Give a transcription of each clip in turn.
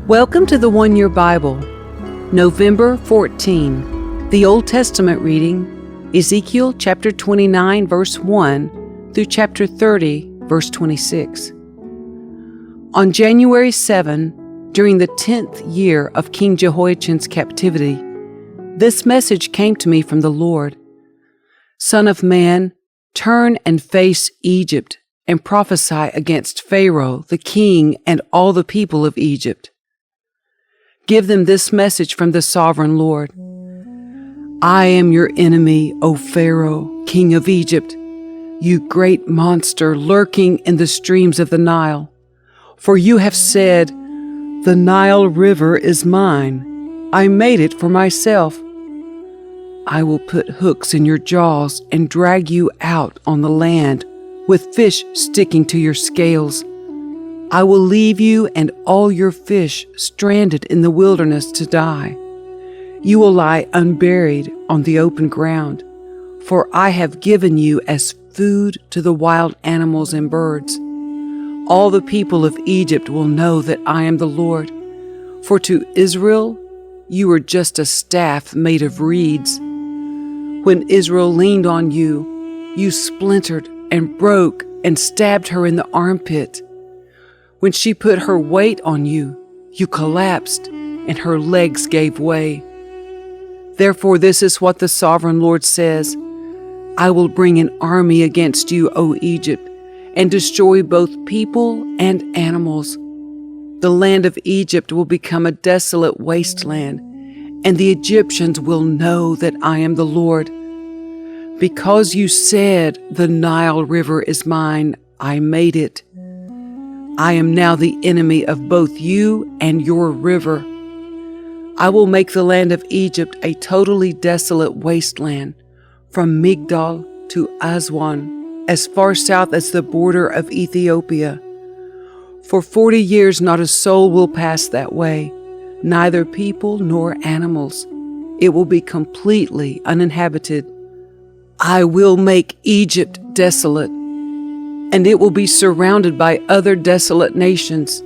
Welcome to the One Year Bible, November 14. The Old Testament reading, Ezekiel chapter 29, verse 1 through chapter 30, verse 26. On January 7, during the 10th year of King Jehoiachin's captivity, this message came to me from the Lord. Son of man, turn and face Egypt and prophesy against Pharaoh, the king, and all the people of Egypt. Give them this message from the sovereign Lord. I am your enemy, O Pharaoh, king of Egypt, you great monster lurking in the streams of the Nile. For you have said, the Nile River is mine. I made it for myself. I will put hooks in your jaws and drag you out on the land with fish sticking to your scales. I will leave you and all your fish stranded in the wilderness to die. You will lie unburied on the open ground, for I have given you as food to the wild animals and birds. All the people of Egypt will know that I am the Lord. For to Israel you were just a staff made of reeds. When Israel leaned on you, you splintered and broke and stabbed her in the armpit. When she put her weight on you, you collapsed, and her legs gave way. Therefore, this is what the sovereign Lord says. I will bring an army against you, O Egypt, and destroy both people and animals. The land of Egypt will become a desolate wasteland, and the Egyptians will know that I am the Lord. Because you said, the Nile River is mine, I made it. I am now the enemy of both you and your river. I will make the land of Egypt a totally desolate wasteland, from Migdol to Aswan, as far south as the border of Ethiopia. For 40 years not a soul will pass that way, neither people nor animals. It will be completely uninhabited. I will make Egypt desolate, and it will be surrounded by other desolate nations.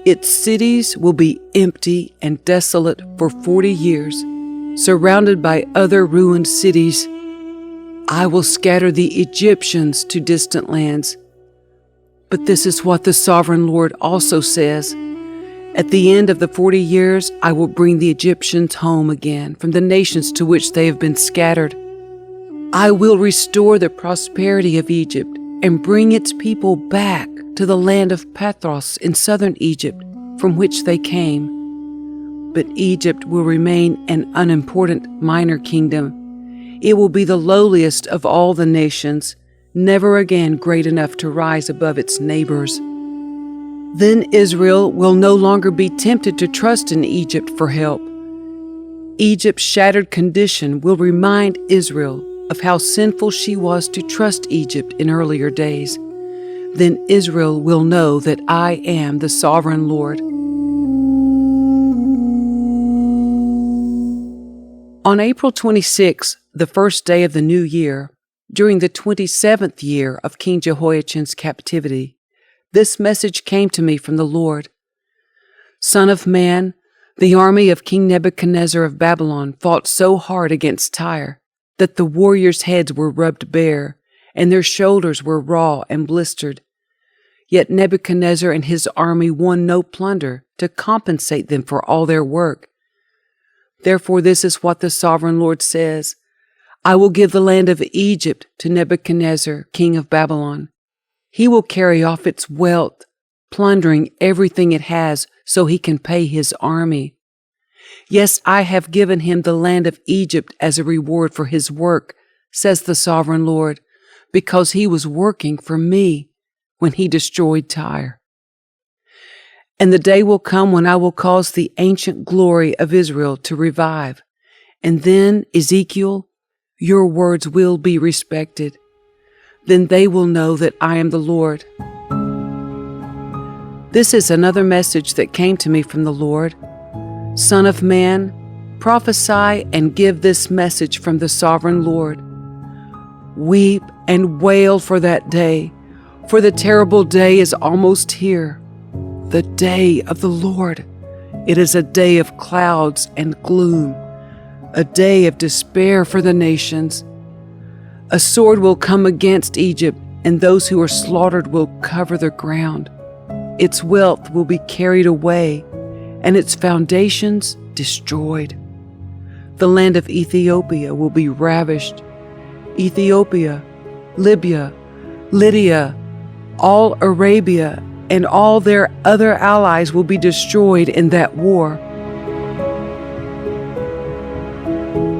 Its cities will be empty and desolate for 40 years, surrounded by other ruined cities. I will scatter the Egyptians to distant lands. But this is what the sovereign Lord also says. At the end of the 40 years, I will bring the Egyptians home again from the nations to which they have been scattered. I will restore the prosperity of Egypt and bring its people back to the land of Pathros in southern Egypt, from which they came. But Egypt will remain an unimportant minor kingdom. It will be the lowliest of all the nations, never again great enough to rise above its neighbors. Then Israel will no longer be tempted to trust in Egypt for help. Egypt's shattered condition will remind Israel of how sinful she was to trust Egypt in earlier days. Then Israel will know that I am the sovereign Lord. On April 26, the first day of the new year, during the 27th year of King Jehoiachin's captivity, this message came to me from the Lord. Son of man, the army of King Nebuchadnezzar of Babylon fought so hard against Tyre that the warriors' heads were rubbed bare, and their shoulders were raw and blistered. Yet Nebuchadnezzar and his army won no plunder to compensate them for all their work. Therefore, this is what the sovereign Lord says. I will give the land of Egypt to Nebuchadnezzar, king of Babylon. He will carry off its wealth, plundering everything it has so he can pay his army. Yes, I have given him the land of Egypt as a reward for his work, says the sovereign Lord, because he was working for me when he destroyed Tyre. And the day will come when I will cause the ancient glory of Israel to revive. And then, Ezekiel, your words will be respected. Then they will know that I am the Lord. This is another message that came to me from the Lord. Son of man, prophesy and give this message from the sovereign Lord. Weep and wail for that day, for the terrible day is almost here, the day of the Lord, It is a day of clouds and gloom, a day of despair for the nations. A sword will come against Egypt, and those who are slaughtered will cover the ground. Its wealth will be carried away, and its foundations destroyed. The land of Ethiopia will be ravished. Ethiopia, Libya, Lydia, all Arabia, and all their other allies will be destroyed in that war.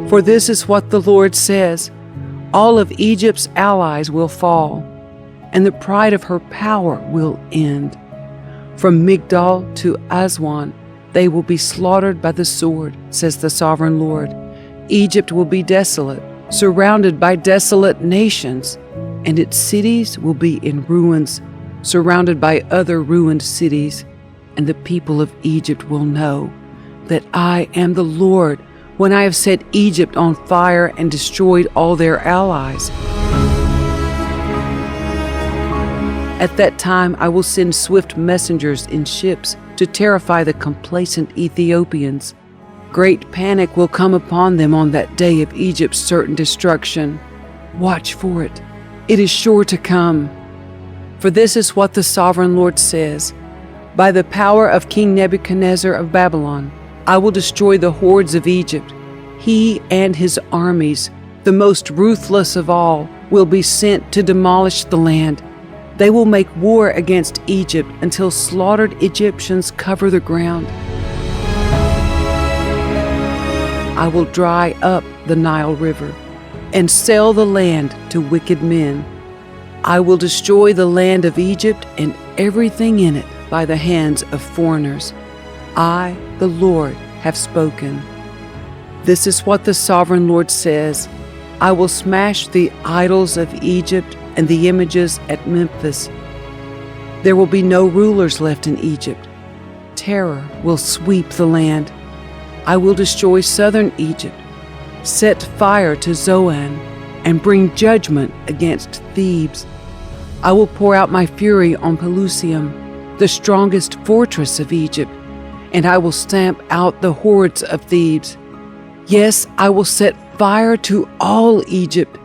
For this is what the Lord says: all of Egypt's allies will fall, and the pride of her power will end. From Migdol to Aswan, they will be slaughtered by the sword, says the sovereign Lord. Egypt will be desolate, surrounded by desolate nations, and its cities will be in ruins, surrounded by other ruined cities. And the people of Egypt will know that I am the Lord, when I have set Egypt on fire and destroyed all their allies. At that time I will send swift messengers in ships to terrify the complacent Ethiopians. Great panic will come upon them on that day of Egypt's certain destruction. Watch for it. It is sure to come. For this is what the sovereign Lord says: by the power of King Nebuchadnezzar of Babylon, I will destroy the hordes of Egypt. He and his armies, the most ruthless of all, will be sent to demolish the land. They will make war against Egypt until slaughtered Egyptians cover the ground. I will dry up the Nile River and sell the land to wicked men. I will destroy the land of Egypt and everything in it by the hands of foreigners. I, the Lord, have spoken. This is what the sovereign Lord says: I will smash the idols of Egypt and the images at Memphis. There will be no rulers left in Egypt. Terror will sweep the land. I will destroy southern Egypt, set fire to Zoan, and bring judgment against Thebes. I will pour out my fury on Pelusium, the strongest fortress of Egypt, and I will stamp out the hordes of Thebes. Yes, I will set fire to all Egypt.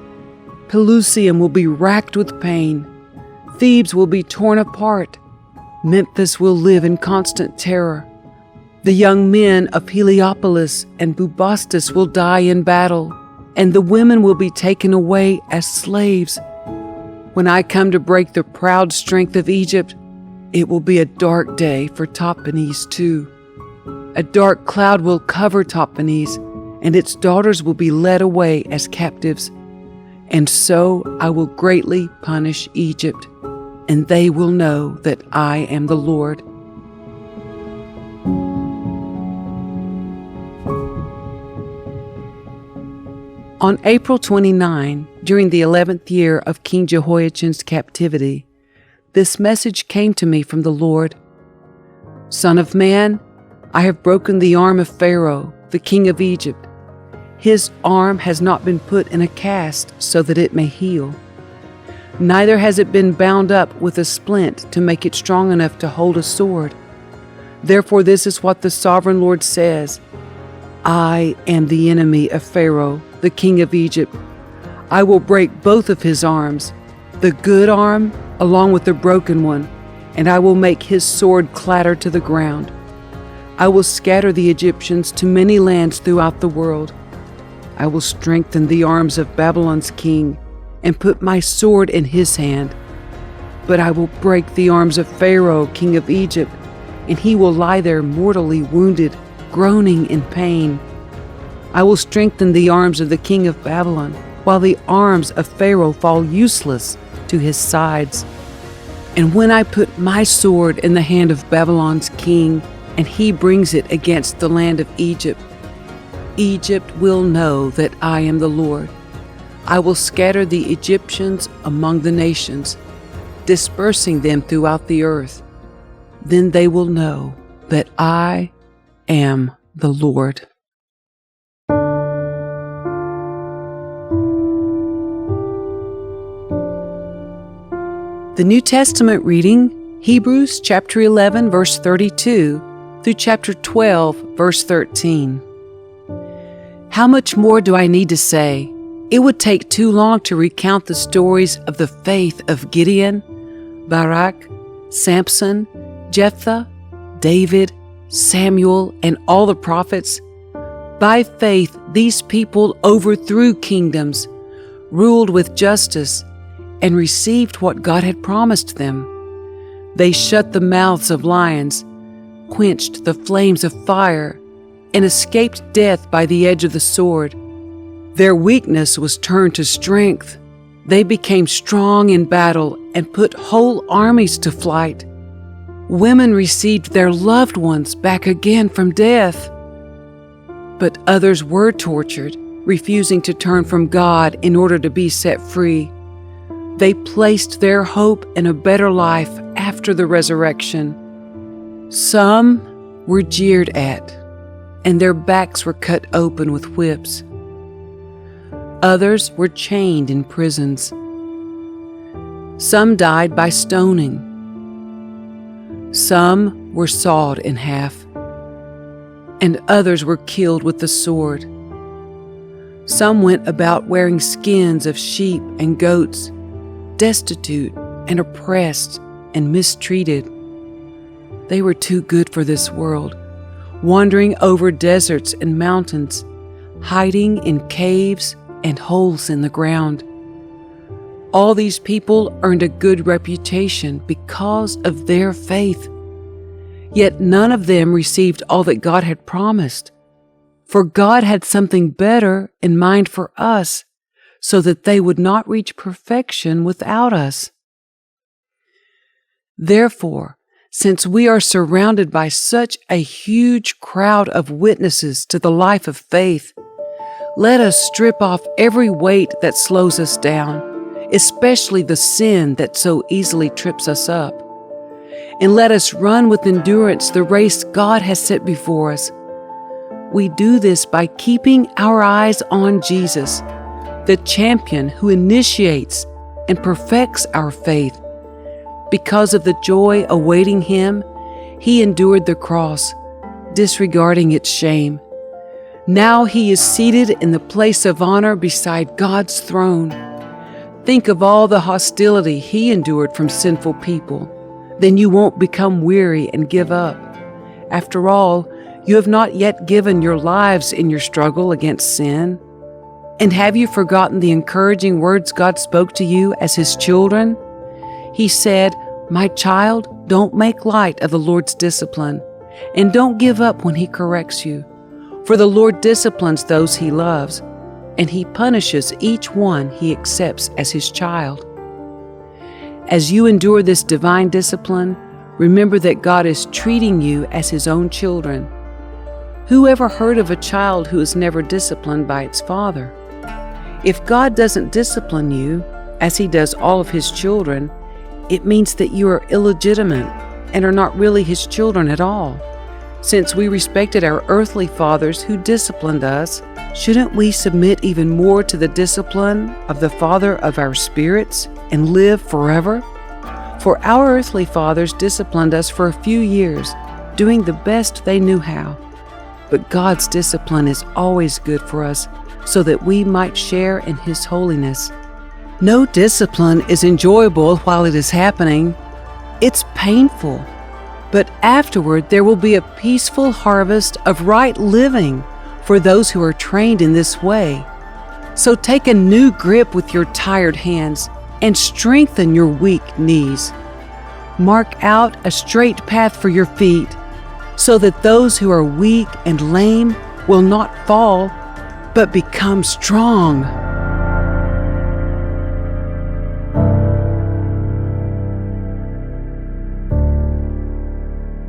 Pelusium will be racked with pain. Thebes will be torn apart. Memphis will live in constant terror. The young men of Heliopolis and Bubastis will die in battle, and the women will be taken away as slaves. When I come to break the proud strength of Egypt, it will be a dark day for Tahpanhes too. A dark cloud will cover Tahpanhes, and its daughters will be led away as captives. And so I will greatly punish Egypt, and they will know that I am the Lord. On April 29, during the 11th year of King Jehoiachin's captivity, this message came to me from the Lord: Son of man, I have broken the arm of Pharaoh, the king of Egypt. His arm has not been put in a cast so that it may heal. Neither has it been bound up with a splint to make it strong enough to hold a sword. Therefore this is what the sovereign Lord says: I am the enemy of Pharaoh, the king of Egypt. I will break both of his arms, the good arm along with the broken one, and I will make his sword clatter to the ground. I will scatter the Egyptians to many lands throughout the world. I will strengthen the arms of Babylon's king and put my sword in his hand. But I will break the arms of Pharaoh, king of Egypt, and he will lie there mortally wounded, groaning in pain. I will strengthen the arms of the king of Babylon, while the arms of Pharaoh fall useless to his sides. And when I put my sword in the hand of Babylon's king, and he brings it against the land of Egypt, Egypt will know that I am the Lord. I will scatter the Egyptians among the nations, dispersing them throughout the earth. Then they will know that I am the Lord. The New Testament reading, Hebrews chapter 11, verse 32, through chapter 12, verse 13. How much more do I need to say? It would take too long to recount the stories of the faith of Gideon, Barak, Samson, Jephthah, David, Samuel, and all the prophets. By faith, these people overthrew kingdoms, ruled with justice, and received what God had promised them. They shut the mouths of lions, quenched the flames of fire, and escaped death by the edge of the sword. Their weakness was turned to strength. They became strong in battle and put whole armies to flight. Women received their loved ones back again from death. But others were tortured, refusing to turn from God in order to be set free. They placed their hope in a better life after the resurrection. Some were jeered at, and their backs were cut open with whips. Others were chained in prisons. Some died by stoning. Some were sawed in half, and others were killed with the sword. Some went about wearing skins of sheep and goats, destitute and oppressed and mistreated. They were too good for this world, wandering over deserts and mountains, hiding in caves and holes in the ground. All these people earned a good reputation because of their faith. Yet none of them received all that God had promised. For God had something better in mind for us, so that they would not reach perfection without us. Therefore, since we are surrounded by such a huge crowd of witnesses to the life of faith, let us strip off every weight that slows us down, especially the sin that so easily trips us up. And let us run with endurance the race God has set before us. We do this by keeping our eyes on Jesus, the champion who initiates and perfects our faith. Because of the joy awaiting him, he endured the cross, disregarding its shame. Now he is seated in the place of honor beside God's throne. Think of all the hostility he endured from sinful people. Then you won't become weary and give up. After all, you have not yet given your lives in your struggle against sin. And have you forgotten the encouraging words God spoke to you as his children? He said, "My child, don't make light of the Lord's discipline, and don't give up when he corrects you. For the Lord disciplines those he loves, and he punishes each one he accepts as his child." As you endure this divine discipline, remember that God is treating you as his own children. Who ever heard of a child who is never disciplined by its father? If God doesn't discipline you, as he does all of his children, it means that you are illegitimate and are not really his children at all. Since we respected our earthly fathers who disciplined us, shouldn't we submit even more to the discipline of the Father of our spirits and live forever? For our earthly fathers disciplined us for a few years, doing the best they knew how. But God's discipline is always good for us, so that we might share in his holiness. No discipline is enjoyable while it is happening. It's painful. But afterward there will be a peaceful harvest of right living for those who are trained in this way. So take a new grip with your tired hands and strengthen your weak knees. Mark out a straight path for your feet, so that those who are weak and lame will not fall, but become strong.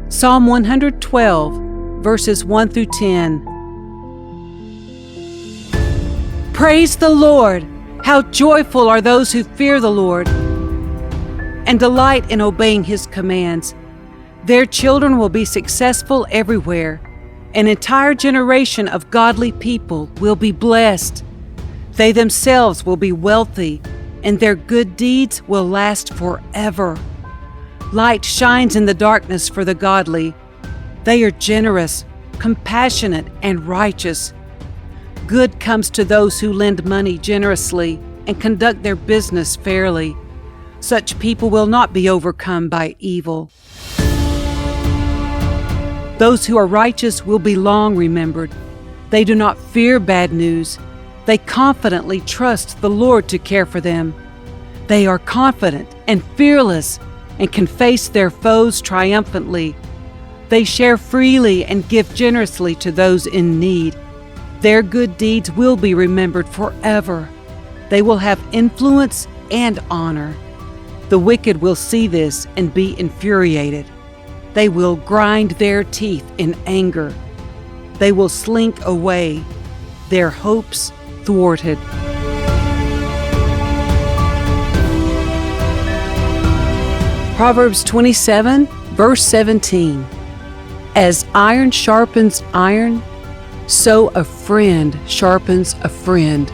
Psalm 112, verses 1 through 10. Praise the Lord! How joyful are those who fear the Lord and delight in obeying his commands. Their children will be successful everywhere. An entire generation of godly people will be blessed. They themselves will be wealthy, and their good deeds will last forever. Light shines in the darkness for the godly, They are generous, compassionate, and righteous. Good comes to those who lend money generously and conduct their business fairly. Such people will not be overcome by evil. Those who are righteous will be long remembered. They do not fear bad news. They confidently trust the Lord to care for them. They are confident and fearless and can face their foes triumphantly. They share freely and give generously to those in need. Their good deeds will be remembered forever. They will have influence and honor. The wicked will see this and be infuriated. They will grind their teeth in anger. They will slink away, their hopes thwarted. Proverbs 27, verse 17. As iron sharpens iron, so a friend sharpens a friend.